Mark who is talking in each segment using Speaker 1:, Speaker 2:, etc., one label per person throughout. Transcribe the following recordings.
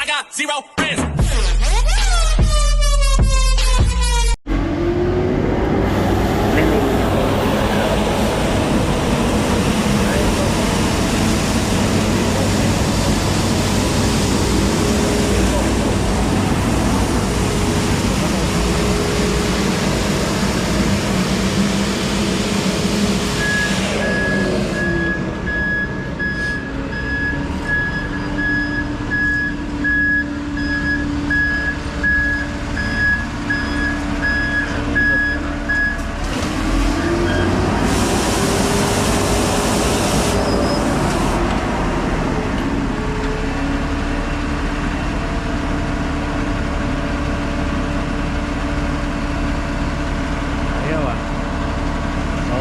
Speaker 1: got zero friends.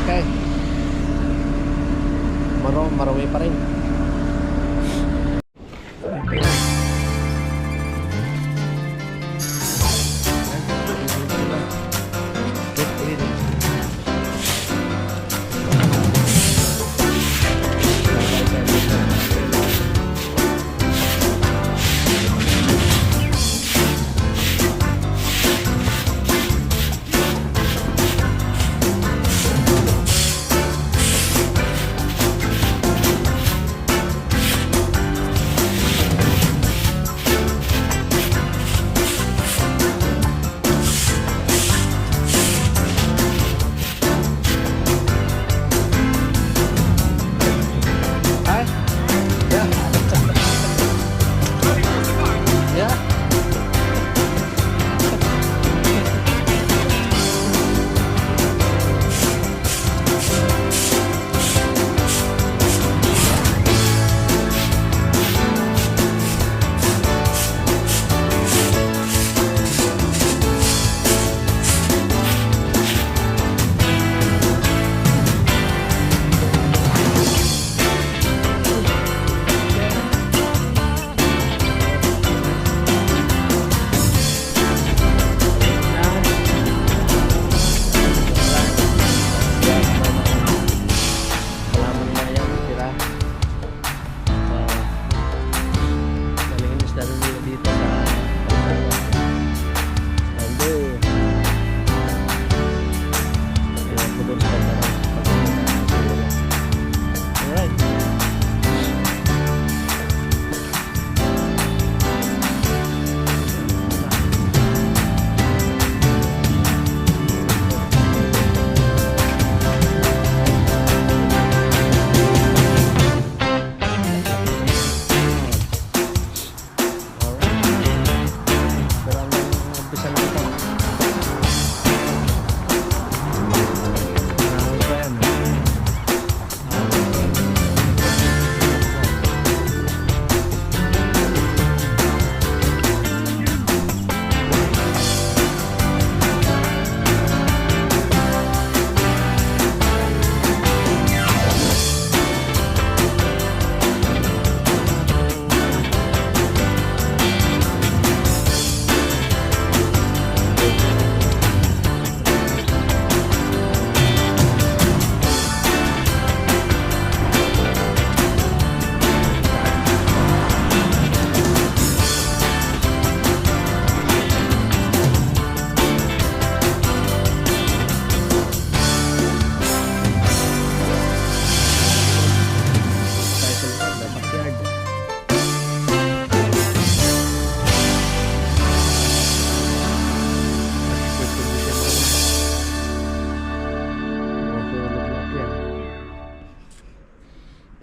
Speaker 2: Okay. Marami pa rin.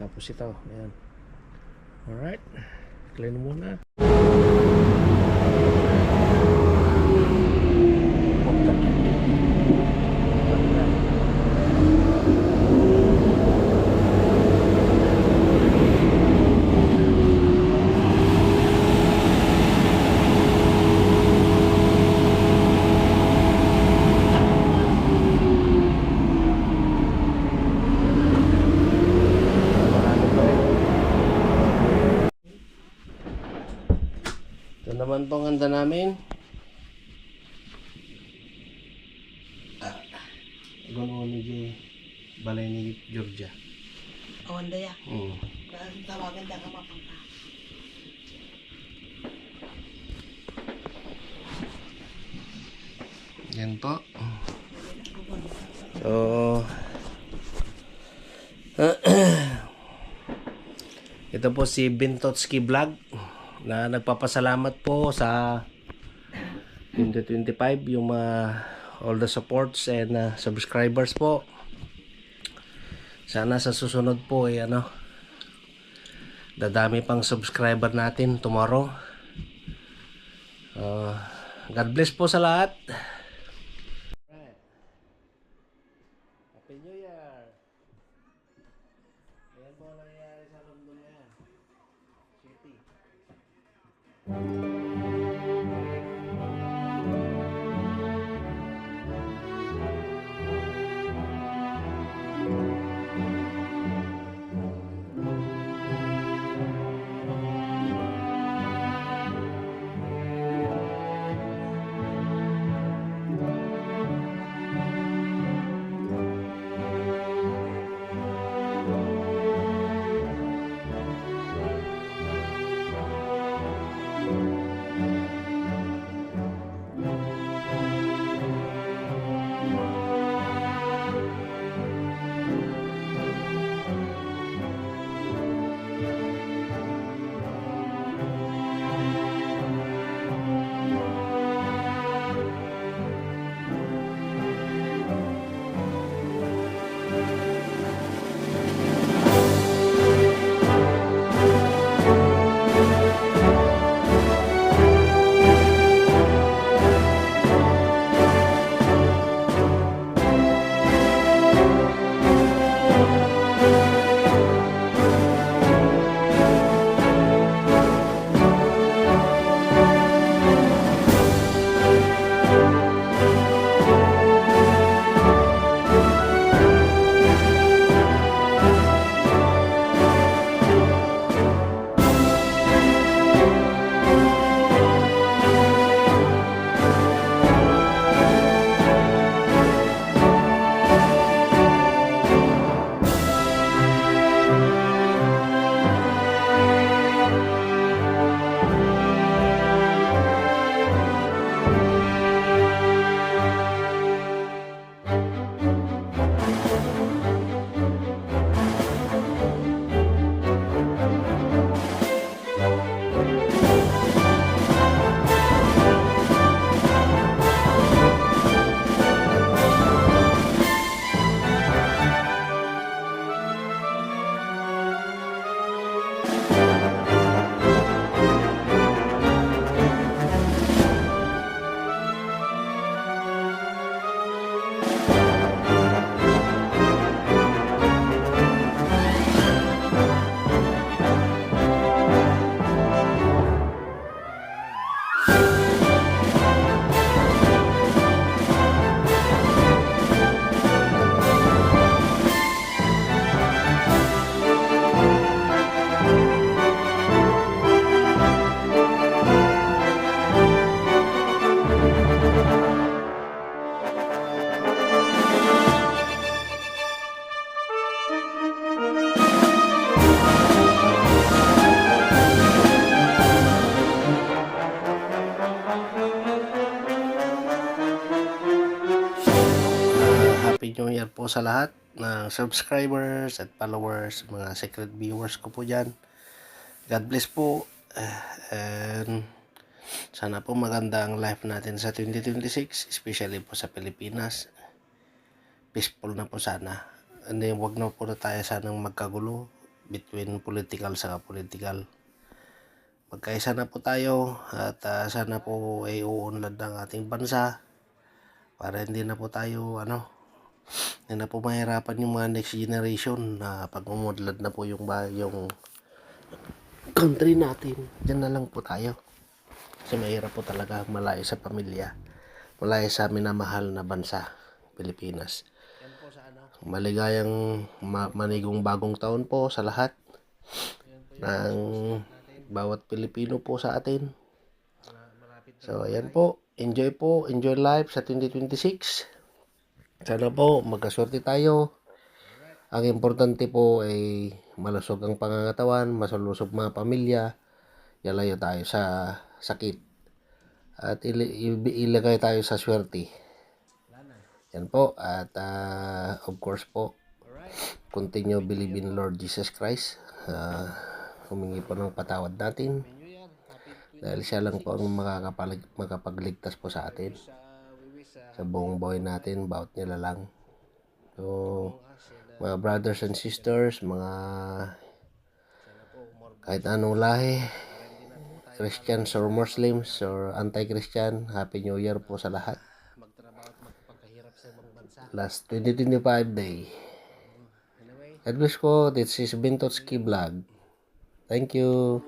Speaker 2: Tapos ito, ayan. Alright, clean muna. Naman tong handa namin. Ganoon ni balay ni Georgia.
Speaker 3: Oh, handa ya. Tawagan ka mapangka.
Speaker 2: Yan po. So, ito po si Bintotski Vlog na nagpapasalamat po sa 2025 yung all the supports and subscribers po. Sana sa susunod po ay dadami pang subscriber natin tomorrow. God bless po sa lahat. Happy New Year. Ayan po nangyayari sa London ngayon. City. Happy New Year po sa lahat ng subscribers at followers, mga secret viewers ko po dyan. God bless po. And sana po maganda ang life natin sa 2026, especially po sa Pilipinas. Peaceful na po sana. And then, wag na po na tayo sanang magkagulo between political sa political. Magkaisa na po tayo at sana po ay uunlad ng ating bansa para hindi na po tayo hindi na po mahirapan yung mga next generation na pag umudlad na po yung country natin. Diyan na lang po tayo. Kasi mahirap po talaga malayo sa pamilya, malayo sa minamahal na bansa, Pilipinas. Maligayang manigong bagong taon po sa lahat ng bawat Pilipino po sa atin. So ayan po, enjoy life sa 2026. Sana po magkaswerte tayo. Ang importante po ay malusog ang pangangatawan, masalusog mga pamilya, yalayo tayo sa sakit at ilagay tayo sa swerte. Yan po. At of course po, continue believe in Lord Jesus Christ. Humingi po ng patawad natin dahil siya lang po ang makapagligtas po sa atin sa buong buhay natin, bawat nilalang. So, mga brothers and sisters, mga kahit anong lahi, Christians or Muslims or anti-Christian, Happy New Year po sa lahat. Last 2025 day. God bless ko. This is Bintotski Vlog. Thank you.